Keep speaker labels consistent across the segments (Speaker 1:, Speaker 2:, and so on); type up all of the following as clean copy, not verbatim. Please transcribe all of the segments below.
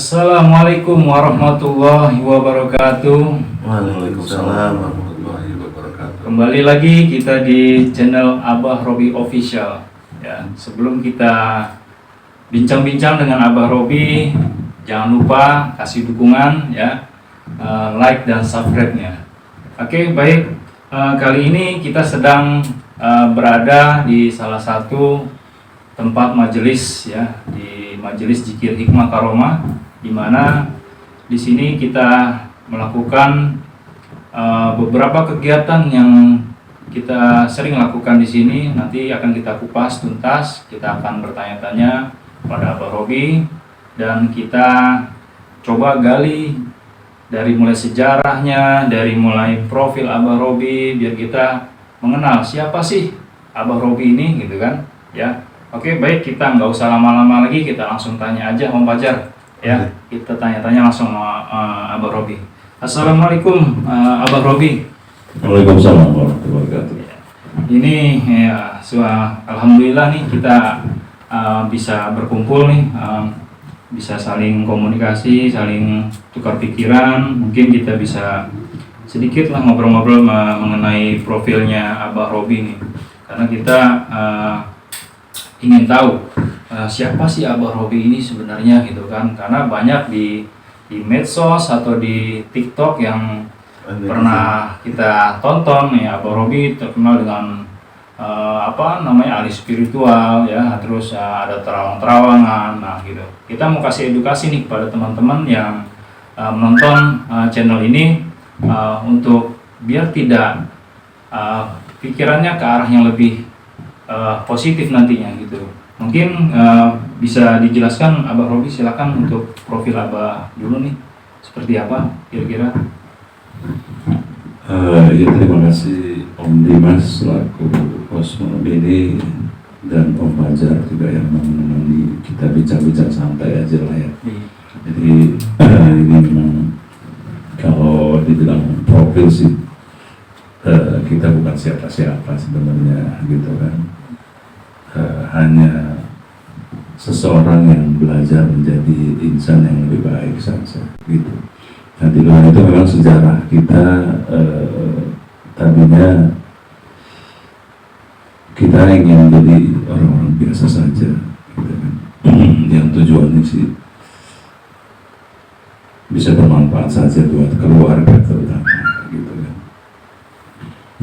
Speaker 1: Assalamualaikum warahmatullahi wabarakatuh.
Speaker 2: Waalaikumsalam warahmatullahi wabarakatuh.
Speaker 1: Kembali lagi kita di channel Abah Robi Official. Ya, sebelum kita bincang-bincang dengan Abah Robi, jangan lupa kasih dukungan ya, like dan subscribe-nya. Oke, baik. Kali ini kita sedang berada di salah satu tempat majelis ya, di Majelis Zikir Hikmah Karomah, di mana di sini kita melakukan beberapa kegiatan yang kita sering lakukan di sini. Nanti akan kita kupas tuntas, kita akan bertanya-tanya pada Abah Robi dan kita coba gali dari mulai sejarahnya, dari mulai profil Abah Robi, biar kita mengenal siapa sih Abah Robi ini gitu kan ya. Oke, baik, kita nggak usah lama-lama lagi, kita langsung tanya aja Om Fajar ya. Kita tanya-tanya langsung sama Abah Robi. Assalamualaikum Abah Robi.
Speaker 2: Waalaikumsalam warahmatullahi wabarakatuh.
Speaker 1: Ini ya, alhamdulillah nih kita bisa berkumpul nih, bisa saling komunikasi, saling tukar pikiran. Mungkin kita bisa sedikit lah ngobrol-ngobrol mengenai profilnya Abah Robi nih, karena kita ingin tahu siapa sih Abah Robi ini sebenarnya gitu kan, karena banyak di medsos atau di TikTok yang pernah kita tonton ya, Abah Robi terkenal dengan ahli spiritual ya, terus ada terawang-terawangan. Nah gitu, kita mau kasih edukasi nih kepada teman-teman yang menonton channel ini, untuk biar tidak pikirannya ke arah yang lebih positif nantinya gitu. Mungkin bisa dijelaskan Abah Robi, silakan untuk profil Abah dulu nih, seperti apa kira-kira?
Speaker 2: Ya, terima kasih Om Dimas selaku host malam ini, dan Om Fajar juga yang menemani kita bincang-bincang santai aja lah ya. Jadi ini memang kalau dibilang profil sih, kita bukan siapa-siapa sebenarnya gitu kan. Hanya seseorang yang belajar menjadi insan yang lebih baik saja gitu. Nah, di luar itu memang sejarah kita tadinya kita ingin menjadi orang-orang biasa saja gitu kan. Yang tujuannya sih bisa bermanfaat saja buat keluarga terutama gitu kan.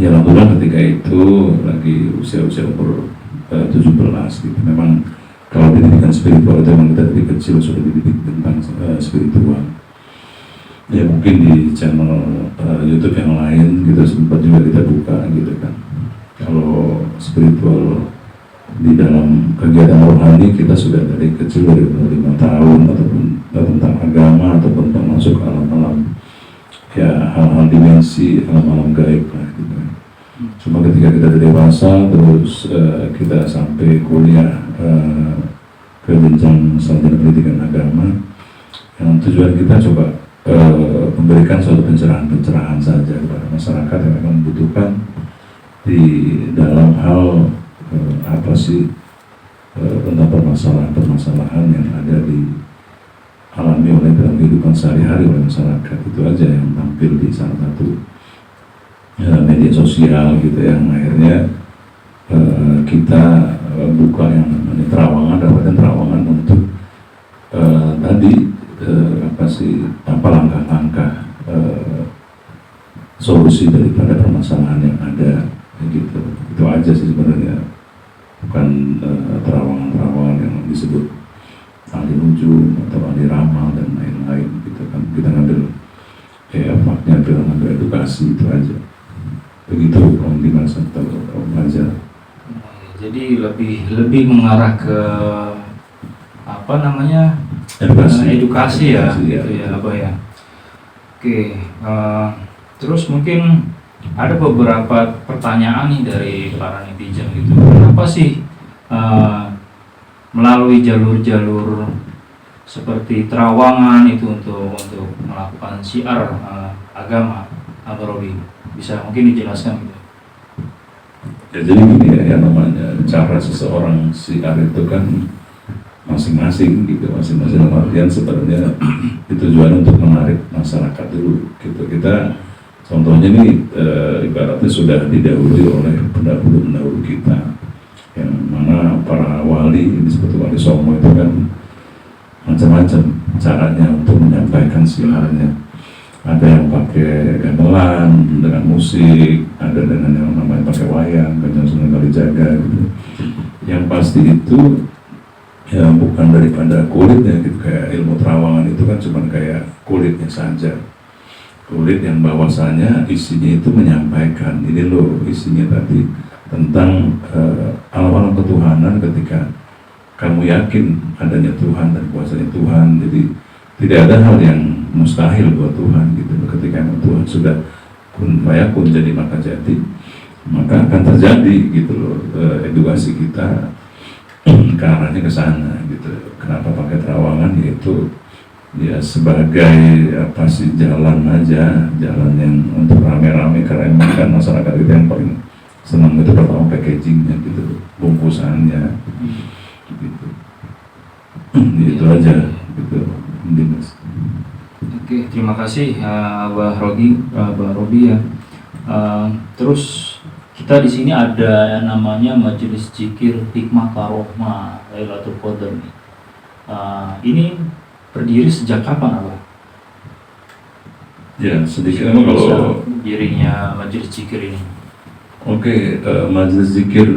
Speaker 2: Ya, alhamdulillah ketika itu lagi usia-usia umur 17 gitu. Memang kalau pendidikan spiritual itu memang kita dari kecil sudah dididik tentang spiritual. Ya, mungkin di channel YouTube yang lain gitu sempat juga kita buka gitu kan. Kalau spiritual di dalam kegiatan rohani kita sudah dari kecil, dari umur 5 tahun, ataupun tentang agama, ataupun termasuk alam-alam ya, hal-hal dimensi, alam-alam gaib lah gitu kan. Cuma ketika kita dewasa terus kita sampai kuliah ke jenjang sarjana pendidikan agama, yang tujuan kita coba memberikan suatu pencerahan saja kepada masyarakat yang memang membutuhkan di dalam hal apa sih tentang permasalahan-permasalahan yang ada di alami oleh dalam kehidupan sehari-hari oleh masyarakat. Itu aja yang tampil di salah satu media sosial gitu, yang akhirnya kita buka yang namanya terawangan, dapatkan terawangan untuk apa langkah-langkah solusi daripada permasalahan yang ada gitu. Itu aja sih sebenarnya, bukan terawangan-terawangan yang disebut ahli nujum atau ahli ramal dan lain-lain gitu kan. Kita ngambil faknya, kita ngambil edukasi, itu aja. Begitu Om Dimas atau Om Fajar.
Speaker 1: Jadi lebih mengarah ke edukasi ya, gitu ya Abah ya. Oke, terus mungkin ada beberapa pertanyaan nih dari para netizen gitu. Kenapa sih melalui jalur-jalur seperti terawangan itu untuk melakukan syiar agama Abah Robi? Bisa mungkin dijelaskan gitu.
Speaker 2: Ya, jadi gini ya, yang namanya cara seseorang syiar itu kan masing-masing gitu, masing-masing dalam artian sebenarnya tujuannya untuk menarik masyarakat dulu gitu. Kita contohnya ini ibaratnya sudah didahului oleh pendahulu kita, yang mana para wali disebut wali songo itu kan macam-macam caranya untuk menyampaikan siarnya. Ada yang pakai gamelan dengan musik, ada dengan yang namanya pakai wayang, Kanjeng Sunan Kalijaga gitu. Yang pasti itu ya bukan daripada kulitnya gitu, kayak ilmu terawangan itu kan cuma kayak kulitnya saja. Kulit yang bahwasanya isinya itu menyampaikan, ini loh isinya tadi tentang alam-alam ketuhanan ketika kamu yakin adanya Tuhan dan kuasanya Tuhan. Jadi tidak ada hal yang mustahil buat Tuhan gitu. Ketika Tuhan sudah kun fayakun, jadi maka jadi, maka akan terjadi gitu loh. Edukasi kita ke arahnya ke sana gitu. Kenapa pakai terawangan? Yaitu ya sebagai apa sih, jalan aja, jalan yang untuk rame-rame, karena emang kan masyarakat itu yang paling senang itu pertama packagingnya gitu, bungkusannya gitu. Itu aja gitu, Dimas.
Speaker 1: Oke, terima kasih Abah Robi ya. Terus kita di sini ada yang namanya Majelis Zikir Hikmah Karomah Lailatul Qadar nih. Ini berdiri sejak kapan, Abah?
Speaker 2: Ya sedikit emang kalau
Speaker 1: berdirinya Majelis Zikir ini.
Speaker 2: Oke, Majelis Zikir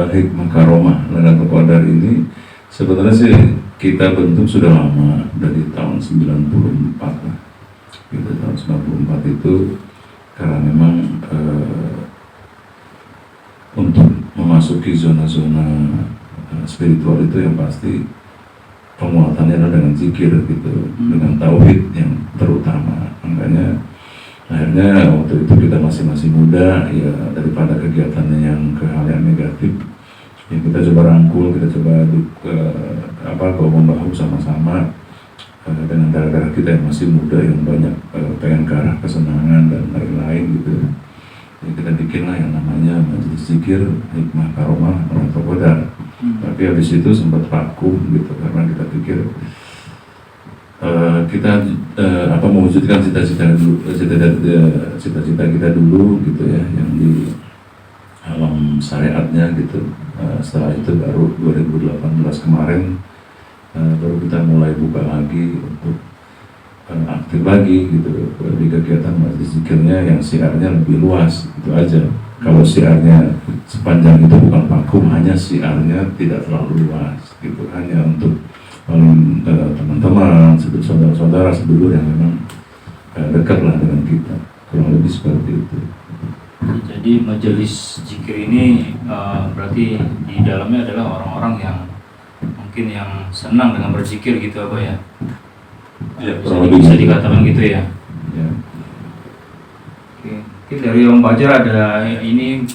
Speaker 2: Hikmah Karomah Lailatul Qadar ini sebenarnya sih kita bentuk sudah lama, dari tahun 94 lah. Gitu, tahun 94 itu karena memang untuk memasuki zona-zona spiritual itu yang pasti penguatannya adalah dengan zikir gitu, dengan tauhid yang terutama. Makanya akhirnya waktu itu kita masih muda ya, daripada kegiatannya yang ke hal yang negatif, ya kita coba rangkul, kita coba bahu membahu sama-sama dengan darah-darah kita yang masih muda, yang banyak pengen ke arah kesenangan dan lain-lain gitu. Ya, kita bikinlah yang namanya Majelis Zikir Hikmah Karomah Lailatul Qadar. Tapi habis itu sempat vakum gitu, karena kita pikir kita mewujudkan cita-cita kita dulu gitu ya, yang di alam syariatnya gitu. Setelah itu baru 2018 kemarin baru kita mulai buka lagi untuk aktif lagi gitu di kegiatan Majelis Zikirnya yang siarnya lebih luas, itu aja. Kalau siarnya sepanjang itu bukan vakum, hanya siarnya tidak terlalu luas gitu, hanya untuk teman-teman, saudara-saudara, sedulur yang memang dekat lah dengan kita, kurang lebih seperti itu.
Speaker 1: Jadi Majelis Zikir ini berarti di dalamnya adalah orang-orang yang mungkin yang senang dengan berzikir gitu, apa ya?
Speaker 2: Ya,
Speaker 1: bisa dikatakan gitu ya.
Speaker 2: Ya.
Speaker 1: Oke, mungkin dari Om Fajar ada ini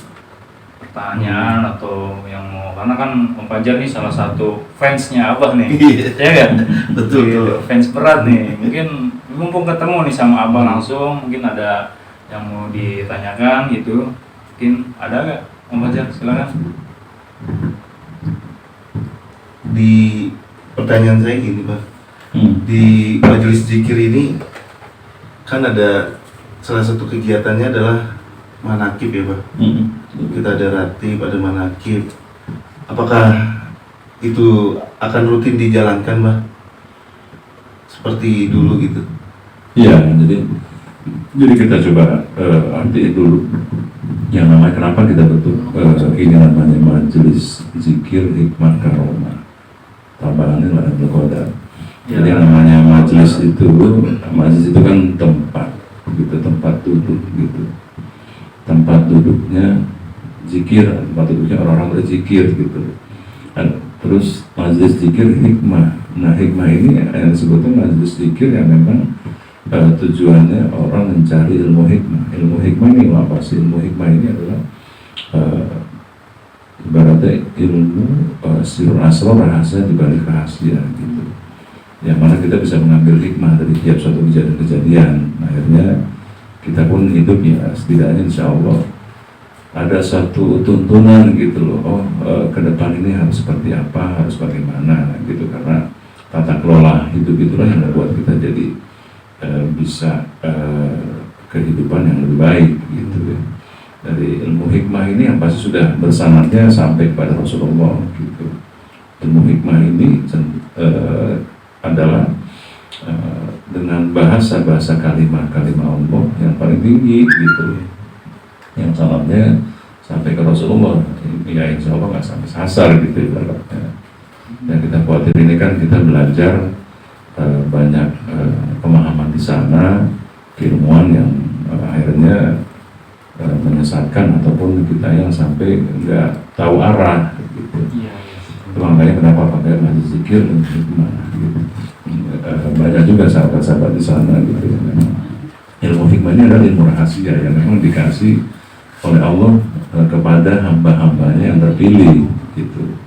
Speaker 1: pertanyaan atau yang mau, karena kan Om Fajar nih salah satu fansnya Abah nih, ya kan?
Speaker 3: Betul.
Speaker 1: Fans berat nih. Mungkin mumpung ketemu nih sama Abah langsung, mungkin ada yang mau ditanyakan gitu. Mungkin ada nggak, Om Fajar? Silakan.
Speaker 3: Di pertanyaan saya gini, Pak. Di Majelis Zikir ini kan ada salah satu kegiatannya adalah manakib ya, Pak. Kita ada ratib, ada manakib. Apakah itu akan rutin dijalankan, Pak? Seperti dulu gitu?
Speaker 2: Iya, jadi kita coba artiin dulu yang namanya kenapa kita bentuk ini namanya Majelis Zikir Hikmah Karomah Tambahannya Lailatul Qadar. Jadi yang namanya majelis itu kan tempat gitu, tempat duduk gitu, tempat duduknya zikir, tempat duduknya orang-orang berzikir gitu. Terus majelis zikir hikmah. Nah, hikmah ini yang disebutnya majelis zikir yang memang tujuannya orang mencari ilmu hikmah. Ilmu hikmah ini apa sih? Ilmu hikmah ini adalah ibaratnya ilmu sirul asrar, rahasia di balik rahasia gitu. Yang mana kita bisa mengambil hikmah dari tiap suatu kejadian-kejadian. Akhirnya kita pun hidup ya setidaknya insya Allah ada satu tuntunan gitu loh, ke depan ini harus seperti apa, harus bagaimana gitu, karena tata kelola hidup itulah yang membuat kita jadi bisa kehidupan yang lebih baik gitu ya. Dari ilmu hikmah ini yang pasti sudah bersanadnya sampai kepada Rasulullah gitu. Ilmu hikmah ini adalah dengan bahasa kalimat-kalimat Allah yang paling tinggi gitu, yang sanadnya sampai ke Rasulullah, ya insya Allah nggak sampai sasar gitu ibaratnya. Dan kita khawatir ini kan kita belajar banyak pemahaman di sana, keilmuan yang akhirnya menyesatkan ataupun kita yang sampai nggak tahu arah gitu. Itu makanya kenapa pakai majlis zikir dan hikmah gitu. Banyak juga sahabat-sahabat di sana gitu ya. Ilmu hikmah ini adalah ilmu rahasia yang memang dikasih oleh Allah kepada hamba-hambanya yang terpilih gitu.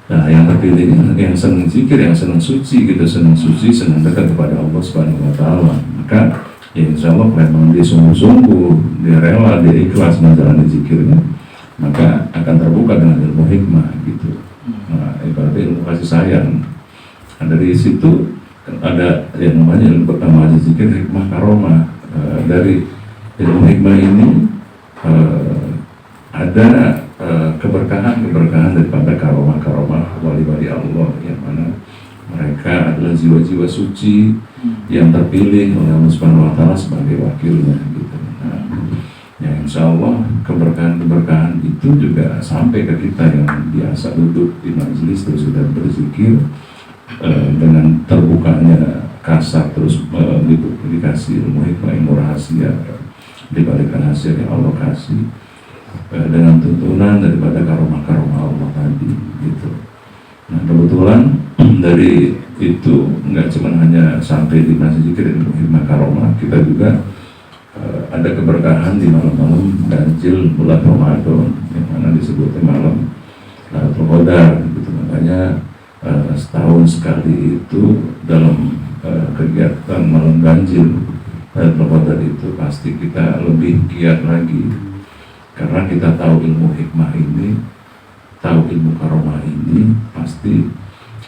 Speaker 2: Nah, yang terpilih ini yang senang zikir, yang senang suci gitu, senang suci, senang dekat kepada Allah Subhanahu wa taala. Maka ya insya Allah memang dia sungguh-sungguh, dia rela, dia ikhlas menjalani zikirnya, maka akan terbuka dengan ilmu hikmah gitu. Nah, ibaratnya ilmu kasih sayang. Nah, dari situ ada yang namanya ilmu pertama zikir hikmah karomah. Dari ilmu hikmah ini ada keberkahan daripada karomah wali-wali Allah, yang mana mereka adalah jiwa-jiwa suci yang terpilih oleh Allah Subhanahu wa taala sebagai wakilnya gitu. Nah, ya insya Allah keberkahan itu juga sampai ke kita yang biasa duduk di majelis terus kita berzikir dengan terbukanya kasar, terus dikasih ilmu hikmah, ilmu rahasia di balik rahasia yang Allah kasih, dengan tuntunan daripada karomah-karomah Allah tadi gitu. Nah, kebetulan dari itu nggak cuma hanya sampai di masjid zikir ilmu hikmah karomah, kita juga ada keberkahan di malam-malam ganjil bulan Ramadan yang mana disebutnya malam Lailatul Qadar gitu. Makanya setahun sekali itu dalam kegiatan malam ganjil Lailatul Qadar itu pasti kita lebih giat lagi, karena kita tahu ilmu hikmah ini, tahu ilmu karomah ini, pasti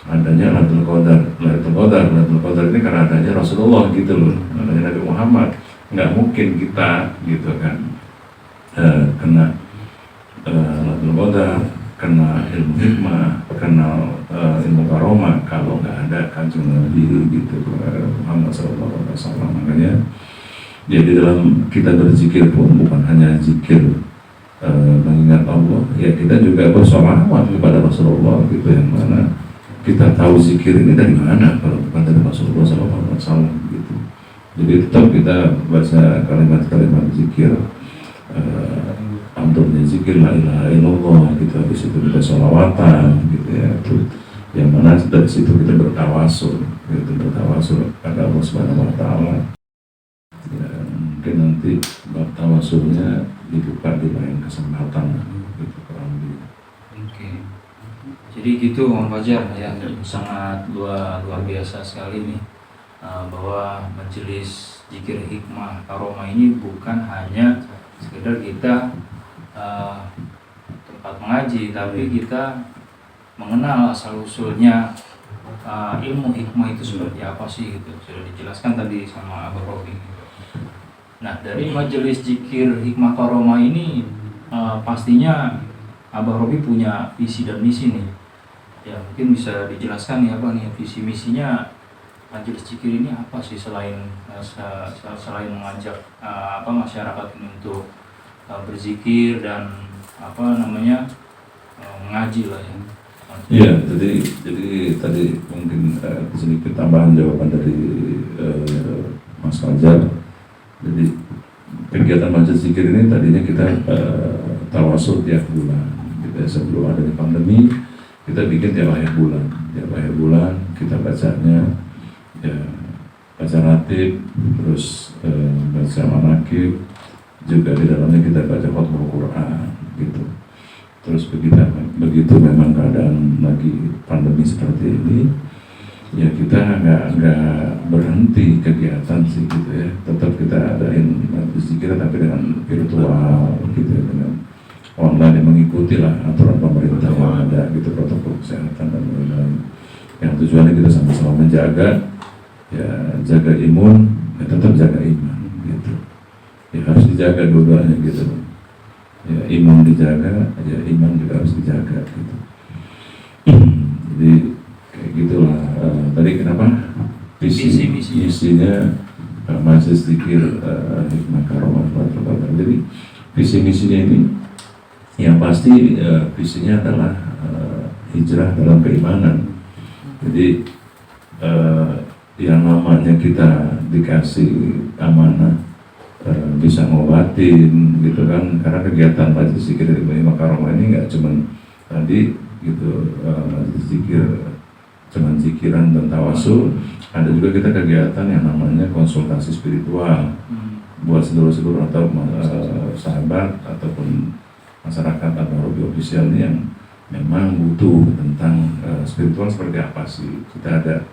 Speaker 2: adanya Lailatul Qadar. Lailatul Qadar ini karena adanya Rasulullah gitu loh, adanya Nabi Muhammad. Nggak mungkin kita gitu kan kena Lailatul Qadar, kena ilmu hikmah, kena ilmu karomah kalau nggak ada kanjeng Nabi gitu Muhammad SAW. Makanya jadi dalam kita berzikir pun bukan hanya zikir mengingat Allah, ya kita juga bersolawat kepada Rasulullah gitu, yang mana kita tahu zikir ini dari mana kalau bukan dari Rasulullah SAW gitu. Jadi tetap kita baca kalimat-kalimat zikir, amturnya zikir la ilaha illallah gitu, habis itu kita sholawatan gitu ya, yang mana dari situ kita bertawasul gitu, bertawasul kepada Allah Subhanahu wa taala. Ya, mungkin nanti bab tawasulnya dibuka di lain kesempatan gitu kurang lebih.
Speaker 1: Oke. Jadi gitu Om Fajar ya, sangat luar biasa sekali nih, bahwa majelis zikir hikmah karomah ini bukan hanya sekedar kita tempat mengaji, tapi kita mengenal asal usulnya ilmu hikmah itu seperti apa sih gitu. Sudah dijelaskan tadi sama Abah Robi. Nah, dari majelis zikir hikmah karomah ini pastinya Abah Robi punya visi dan misi nih. Ya mungkin bisa dijelaskan nih apa nih visi misinya majelis zikir ini apa sih, selain mengajak masyarakat ini untuk berzikir dan mengaji lah ya.
Speaker 2: Iya, jadi tadi mungkin sedikit tambahan jawaban dari Mas Fajar. Jadi kegiatan majelis zikir ini tadinya kita tawasul tiap bulan. Kita sebelum adanya pandemi kita bikin tiap akhir bulan kita bacanya ya, baca ratib, terus baca manakib, juga di dalamnya kita baca khutbah Quran gitu. Terus begitu memang keadaan lagi pandemi seperti ini, ya kita nggak berhenti kegiatan sih gitu ya, tetap kita adain zikir tapi dengan virtual gitu ya, dengan online yang mengikuti lah aturan pemerintah yang ada gitu, protokol kesehatan dan lain-lain, yang tujuannya kita sama-sama menjaga ya, jaga imun ya, tetap jaga iman gitu ya, harus dijaga dua-duanya gitu ya, imun dijaga ya, iman juga harus dijaga gitu. Jadi kayak gitulah. Tadi kenapa misinya Majelis Zikir Hikmah Karomah. Jadi visi misinya ini yang pasti visinya adalah hijrah dalam keimanan. Jadi yang namanya kita dikasih amanah bisa ngobatin gitu kan, karena kegiatan Majelis Zikir Hikmah Karomah ini nggak cuma tadi gitu Majelis Zikir cuman zikiran dan tawasul, ada juga kita kegiatan yang namanya konsultasi spiritual buat sedulur-sedulur atau sahabat ataupun masyarakat atau Robi Official ini yang memang butuh tentang spiritual seperti apa sih. Kita ada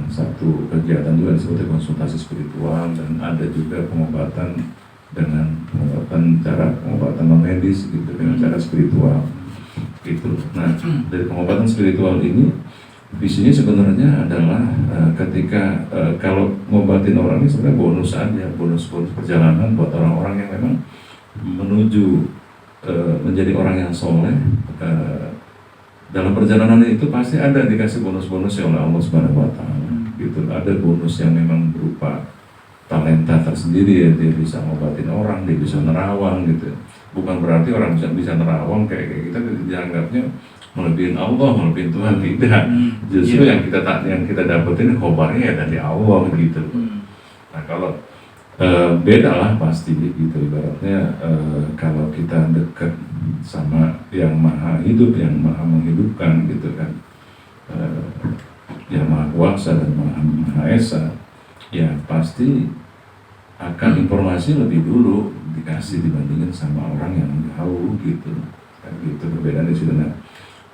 Speaker 2: satu kegiatan juga disebut konsultasi spiritual, dan ada juga pengobatan dengan cara pengobatan non medis gitu, dengan cara spiritual gitu. Nah, dari pengobatan spiritual ini visinya sebenarnya adalah ketika kalau ngobatin orang ini sebenarnya bonus aja, bonus perjalanan buat orang-orang yang memang menuju menjadi orang yang soleh. Dalam perjalanan itu pasti ada dikasih bonus-bonus oleh Allah Subhanahu Wa Taala. Gitu. Ada bonus yang memang berupa talenta tersendiri ya, dia bisa ngobatin orang, dia bisa nerawang gitu. Bukan berarti orang bisa nerawang kayak kita dianggapnya melebihin Allah, melebihin Tuhan, tidak. Justru yang kita dapetin khobarnya ya dari Allah gitu. Nah kalau beda lah pasti gitu, ibaratnya kalau kita dekat sama yang maha hidup, yang maha menghidupkan gitu kan, yang maha kuasa dan maha esa, ya pasti akan informasi lebih dulu dikasih dibandingin sama orang yang jauh gitu kan, gitu perbedaan di situ. Nah,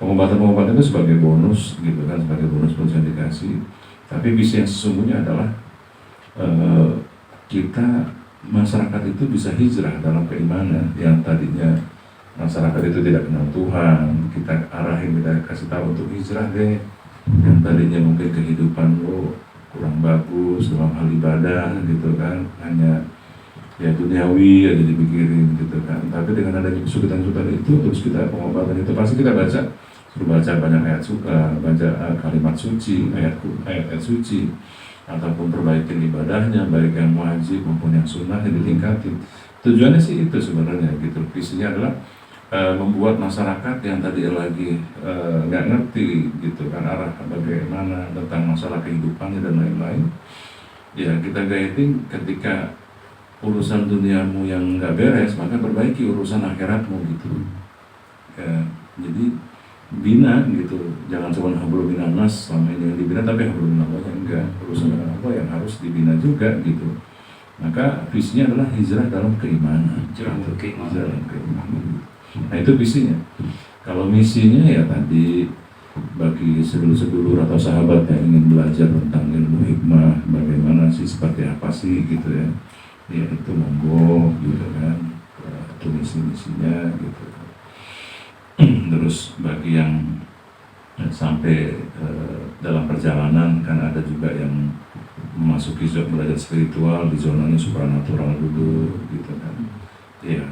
Speaker 2: pengobatan itu sebagai bonus gitu kan, sebagai bonus yang dikasih. Tapi visi yang sesungguhnya adalah kita masyarakat itu bisa hijrah dalam keimanan. Yang tadinya masyarakat itu tidak kenal Tuhan, kita arahin, kita kasih tahu untuk hijrah deh. Yang tadinya mungkin kehidupan lo kurang bagus dalam hal ibadah gitu kan, hanya ya duniawi aja dipikirin gitu kan. Tapi dengan adanya kesulitan-kesulitan itu, terus kita pengobatan itu pasti kita baca banyak ayat baca kalimat suci, ayat suci, ataupun perbaikin ibadahnya, baik yang wajib maupun yang sunnah, yang ditingkatin. Tujuannya sih itu sebenarnya gitu. Visinya adalah membuat masyarakat yang tadi lagi nggak ngerti gitu kan arah bagaimana tentang masalah kehidupannya dan lain-lain, ya kita guiding ketika urusan duniamu yang nggak beres, maka perbaiki urusan akhiratmu gitu ya. Jadi bina gitu, jangan cuma hablum minannas selama ini yang dibina, tapi hablum minallah yang enggak, urusan dengan Allah yang harus dibina juga gitu. Maka visinya adalah hijrah dalam keimanan, hijrah dalam keimanan. Nah itu visinya. Kalau misinya ya tadi bagi sedulur-sedulur atau sahabat yang ingin belajar tentang ilmu hikmah, bagaimana sih, seperti apa sih gitu ya, ya itu monggo gitu kan, itu misinya gitu. Terus bagi yang sampai dalam perjalanan kan ada juga yang memasuki zona belajar spiritual di zonanya supranatural dulu gitu kan, ya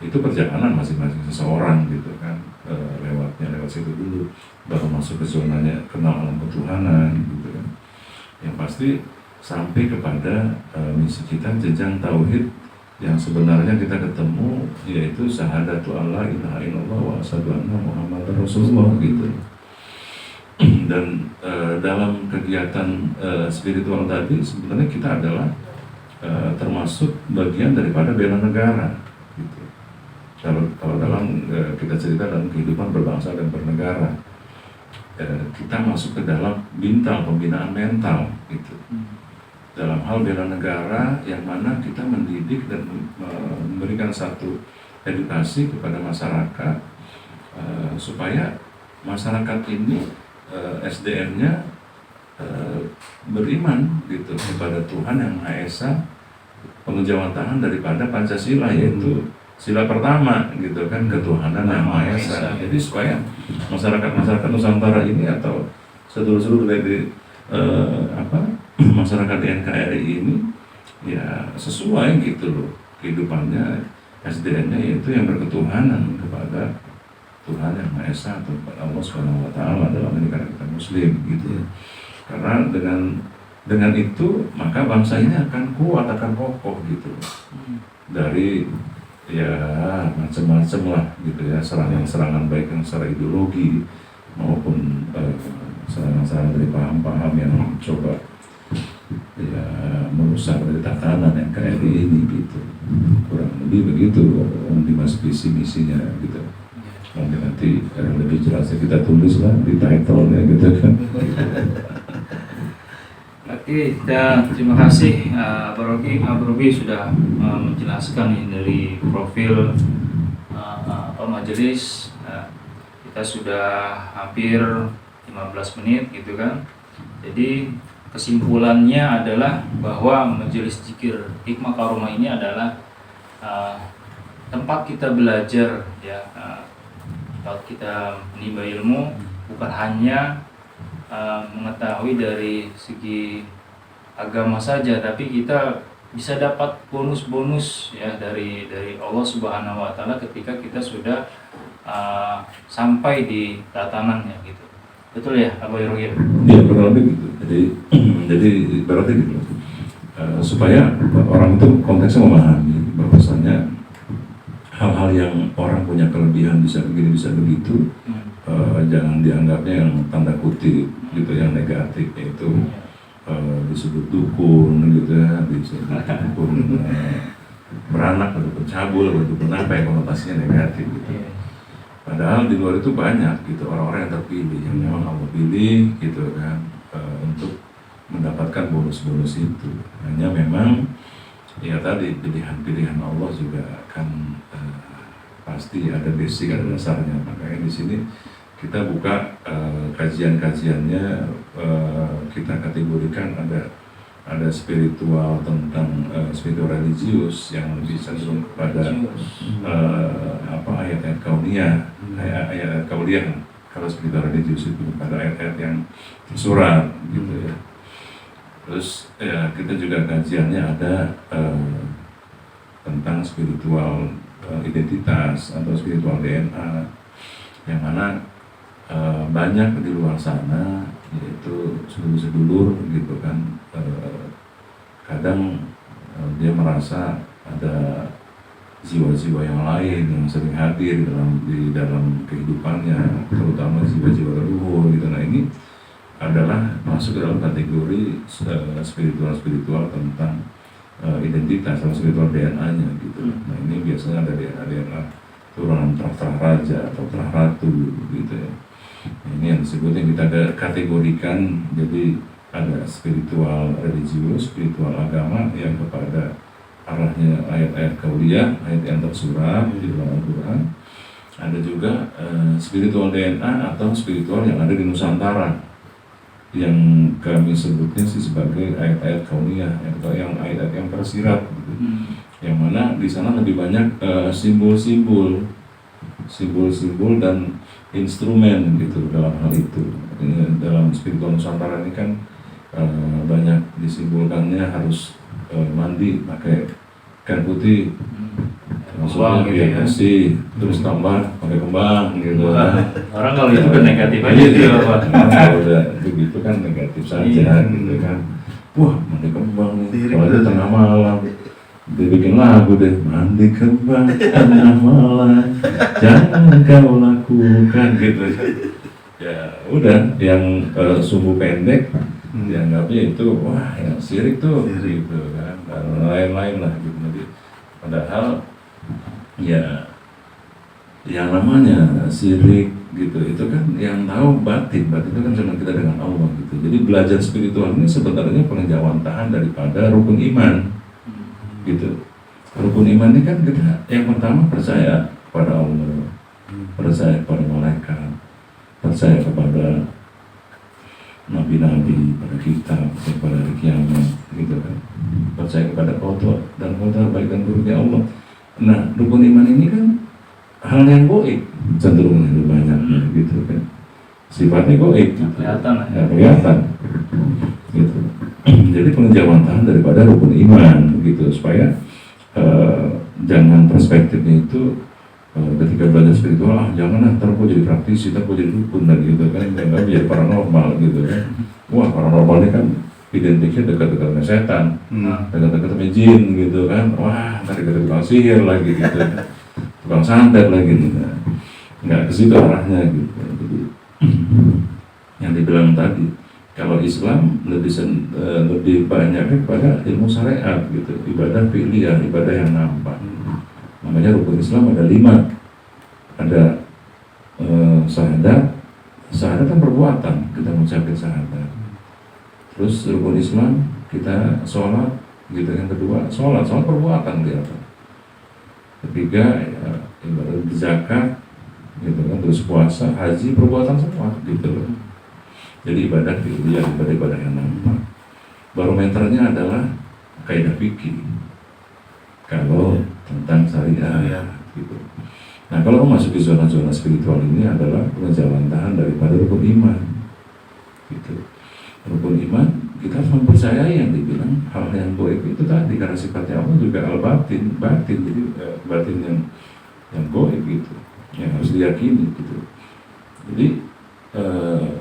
Speaker 2: itu perjalanan masing-masing seseorang gitu kan, lewat situ dulu baru masuk ke zonanya kenal alam ketuhanan gitu kan. Yang pasti sampai kepada misi kita jenjang tauhid yang sebenarnya kita ketemu, yaitu syahadatu alla ilaha illallah wa asyhadu anna muhammadar rasulullah gitu. Dan dalam kegiatan spiritual tadi sebenarnya kita adalah termasuk bagian daripada bela negara gitu. Kalau dalam kita cerita dalam kehidupan berbangsa dan bernegara, kita masuk ke dalam bintang pembinaan mental gitu. Dalam hal bela negara yang mana kita mendidik dan memberikan satu edukasi kepada masyarakat supaya masyarakat ini SDM-nya beriman gitu kepada Tuhan yang Maha Esa, pengejawantahan daripada Pancasila, yaitu sila pertama gitu kan, ketuhanan yang Maha Esa. Jadi supaya masyarakat Nusantara ini atau sedulur-sedulur dari masyarakat di NKRI ini ya sesuai gitu loh kehidupannya, SDN-nya yaitu yang berketuhanan kepada Tuhan yang Maha Esa atau kepada Allah Subhanahu wa Ta'ala, dalam ini karena kita Muslim gitu ya. Karena dengan itu maka bangsa ini akan kuat, akan kokoh gitu dari ya macam-macam lah gitu ya, serangan-serangan baik yang secara ideologi maupun serangan-serangan dari paham-paham yang coba ya merusak dari tatanan NKRI ini gitu. Kurang lebih begitu Dimas visi misinya gitu. Mungkin nanti lebih jelasnya kita tulis lah di title-nya gitu kan.
Speaker 1: Oke, kita terima kasih Abah Robi sudah menjelaskan ini dari profil majelis. Kita sudah hampir 15 menit gitu kan. Jadi kesimpulannya adalah bahwa Majelis Zikir Hikmah Karomah ini adalah tempat kita belajar ya, tempat kita menimba ilmu, bukan hanya mengetahui dari segi agama saja, tapi kita bisa dapat bonus-bonus ya dari Allah Subhanahu wa Ta'ala ketika kita sudah sampai di tatanannya gitu. Betul ya, Abah Rohim?
Speaker 2: Iya, kurang lebih gitu. Jadi berarti gitu. Supaya orang itu konteksnya memahami bahwasanya hal-hal yang orang punya kelebihan bisa begini bisa begitu, jangan dianggapnya yang tanda kutip gitu, yang negatif, yaitu disebut dukun gitu ya, disebut dukun beranak atau pencabul atau dukun apa yang konotasinya negatif gitu. Padahal di luar itu banyak gitu orang-orang yang terpilih, yang memang Allah pilih gitu kan, untuk mendapatkan bonus-bonus itu. Hanya memang ya tadi pilihan-pilihan Allah juga kan pasti ada basic, ada dasarnya. Makanya di sini kita buka kajian-kajiannya, kita kategorikan ada spiritual tentang spiritual religius yang lebih cenderung kepada ayat-ayat kauniyah, ayat-ayat kauliyah. Kalau spiritual religius itu pada ayat-ayat yang surat gitu ya. Terus ya kita juga kajiannya ada tentang spiritual identitas atau spiritual DNA, yang mana banyak di luar sana yaitu sedulur-sedulur gitu kan, kadang dia merasa ada jiwa-jiwa yang lain yang sering hadir di dalam kehidupannya, terutama jiwa-jiwa leluhur gitu. Nah ini adalah masuk dalam kategori spiritual tentang identitas atau spiritual DNA-nya gitu. Nah ini biasanya ada DNA turunan terah raja atau terah ratu gitu ya. Ini yang disebut, yang kita ada kategorikan. Jadi ada spiritual religius, spiritual agama yang kepada arahnya ayat-ayat kauliyah, ayat yang tersurat di dalam Al-Quran. Ada juga spiritual DNA atau spiritual yang ada di Nusantara, yang kami sebutnya sih sebagai ayat-ayat kauniyah atau yang ayat-ayat yang tersirat gitu. Yang mana di sana lebih banyak simbol-simbol dan instrumen gitu dalam hal itu. Dalam spiritual Nusantara ini kan banyak disimbolkannya harus mandi pakai ikan putih, maksudnya biar bersih, terus tambah pakai kembang gitu kan.
Speaker 1: Orang kalau itu kan negatif aja gitu Pak.
Speaker 2: Kalau udah begitu kan negatif saja gitu kan. Wah, mandi kembang nih, kalau itu tengah malam dibikin lagu deh, mandi kembang tengah malam jangan kau lakukan gitu. Ya udah, yang sumbu pendek dianggapnya itu wah yang syirik tuh gitu kan, dan lain-lain lah gitu. Jadi padahal ya yang namanya syirik gitu itu kan yang tahu batin itu kan cuma kita dengan Allah gitu. Jadi belajar spiritual ini sebenarnya pengejawantahan daripada rukun iman gitu. Rukun iman ini kan kita yang pertama percaya kepada Allah, percaya kepada malaikat, percaya kepada nabi-nabi, kepada kitab, percaya kepada hari kiamat, gitu kan. Percaya kepada qada dan qadar baik dan buruknya Allah. Nah, rukun iman ini kan hal yang goib, cenderung lebih banyak, gitu kan. Sifatnya goib,
Speaker 1: Kelihatan lah ya.
Speaker 2: nggak kelihatan, gitu. Jadi pengejawantahan daripada rukun iman, gitu, supaya jangan perspektifnya itu ketika belajar spiritual, jangan ntar gue jadi praktisi, ntar gue jadi dukun dan gitu kan, nggak jadi paranormal gitu kan. Wah, paranormal ini kan identiknya dekat-dekat sama setan, dekat-dekat sama jin gitu kan. Wah, ntar dekat tukang sihir lagi gitu kan, tukang santet lagi gitu. Nggak ke situ arahnya gitu. Jadi yang dibilang tadi, kalau Islam lebih banyak kepada ilmu syariat gitu, ibadah fi'liyah, ibadah yang nampak. Makanya rukun Islam ada 5. Ada syahadat. Syahadat kan perbuatan, kita mengucapkan syahadat. Terus rukun Islam kita sholat, gitu. Yang kedua sholat perbuatan kelihatan. Ketiga ibadah zakat, gitu kan. Terus puasa, haji, perbuatan semua, gitu loh. Jadi ibadah fi'liyah, ibadah yang nampak. Barometernya adalah kaidah fikih. Kalau tentang syariat, gitu. Nah, kalau masuk di zona-zona spiritual ini adalah pengejawantahan daripada rukun iman, gitu. Rukun iman kita harus mempercayai yang dibilang hal yang goib itu tadi, karena sifatnya Allah juga al-batin, jadi batin yang goib gitu, yang harus diyakini gitu. Jadi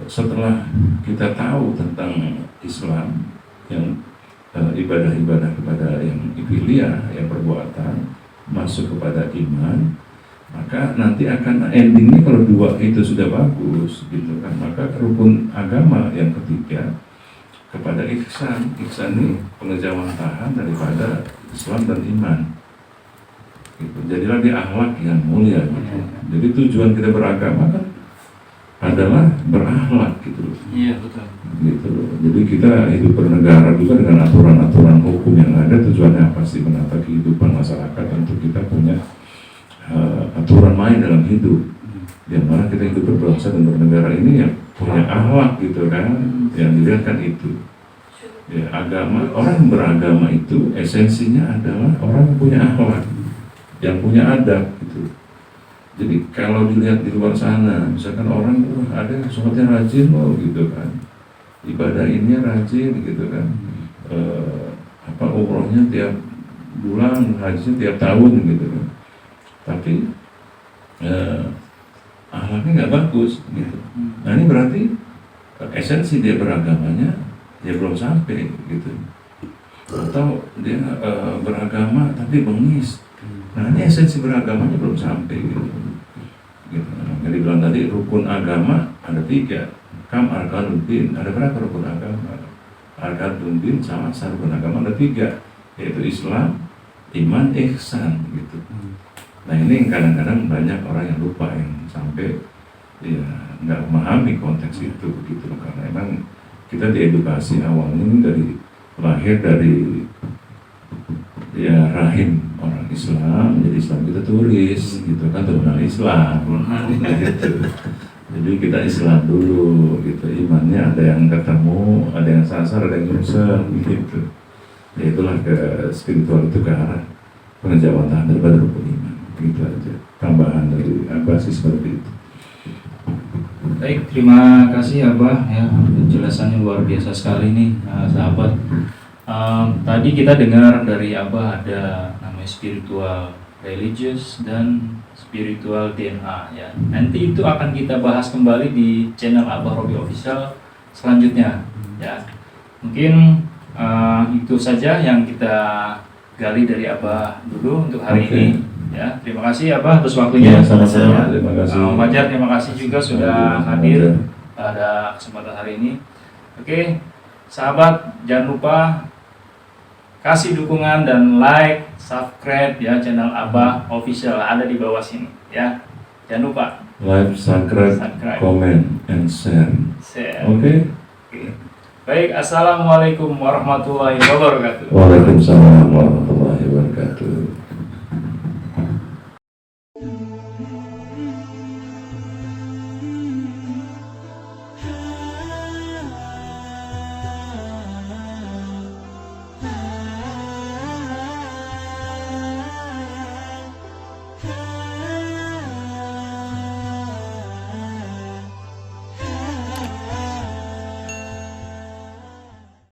Speaker 2: setelah kita tahu tentang Islam yang ibadah-ibadah kepada yang fi'liyah, yang perbuatan, masuk kepada iman, maka nanti akan endingnya kalau 2 itu sudah bagus gitu kan, maka rukun agama yang ketiga kepada ihsan ini pengejawantahan daripada Islam dan iman gitu. Jadilah dia akhlak yang mulia gitu. Jadi tujuan kita beragama kan adalah berakhlak gitu loh.
Speaker 1: Iya, betul.
Speaker 2: Gitu loh. Jadi kita hidup bernegara juga dengan aturan-aturan hukum yang ada, tujuannya apa sih? Menata kehidupan masyarakat, untuk kita punya aturan main dalam hidup. Yang mana kita hidup berbangsa dan bernegara ini yang punya akhlak gitu kan, yang dilihat kan itu. Ya, agama, orang yang beragama itu esensinya adalah orang yang punya akhlak, yang punya adab gitu. Jadi kalau dilihat di luar sana, misalkan orang ada yang sholatnya rajin loh gitu kan, ibadah ini rajin gitu kan, umrohnya tiap bulan, hajinya tiap tahun gitu kan, tapi akhlaknya nggak bagus gitu. Nah ini berarti esensi dia beragamanya dia belum sampai gitu, atau dia beragama tapi bengis. Nah ini esensi beragamanya belum sampai gitu. Yang dibilang tadi rukun agama ada 3. Kam arkanuddin, ada berapa rukun agama? Arkanuddin sama rukun agama ada 3, yaitu Islam, iman, ihsan gitu. Nah ini kadang-kadang banyak orang yang lupa, yang sampai ya nggak memahami konteks itu gitu, karena emang kita diedukasi awalnya ini dari lahir dari ya rahim orang Islam, jadi Islam kita tulis gitu kan, turunan Islam gitu. Jadi kita Islam dulu gitu, imannya ada yang ketemu, ada yang sasar, ada yang nyusun gitu. Ya itulah ke spiritual itu ke arah pengejawantahan daripada rukun iman, gitu aja. Tambahan dari Abah sih seperti itu.
Speaker 1: Baik, terima kasih Abah ya, penjelasannya luar biasa sekali nih sahabat. Tadi kita dengar dari Abah ada namanya spiritual religious dan spiritual DNA ya. Nanti itu akan kita bahas kembali di channel Abah Robi Official selanjutnya ya. Mungkin itu saja yang kita gali dari Abah dulu untuk hari ini ya. Terima kasih Abah atas waktunya.
Speaker 2: Sama-sama. Terima kasih.
Speaker 1: Fajar, terima kasih juga sudah hadir pada kesempatan hari ini. Oke, sahabat, jangan lupa kasih dukungan dan like, subscribe ya channel Abah Official, ada di bawah sini ya. Jangan lupa
Speaker 2: like, subscribe, comment, and share. Oke.
Speaker 1: Baik, assalamualaikum warahmatullahi wabarakatuh.
Speaker 2: Waalaikumsalam warahmatullahi wabarakatuh.